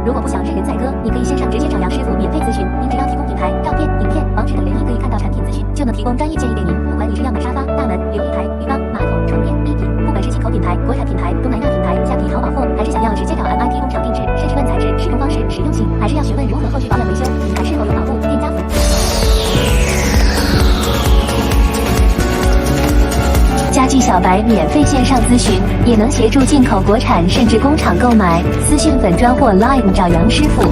如果不想任人宰割，你可以线上直接找杨师傅免费咨询。您只要提供品牌、照片、影片、网址等原因可以看到产品资讯，就能提供专业建议给您。不管你是要买沙发、大门、琉璃台、浴缸、马桶、床垫、一体，不管是进口品牌、国产品牌、东南亚品牌、虾皮淘宝货，还是想要直接找MIT工厂定制，甚至问材质、施工方式、实用性，还是要询问如何后续保养维修，品牌是否有保护，店家服务。家具小白免费线上咨询，也能协助进口国产甚至工厂购买。私讯粉专或 Line 找杨师傅。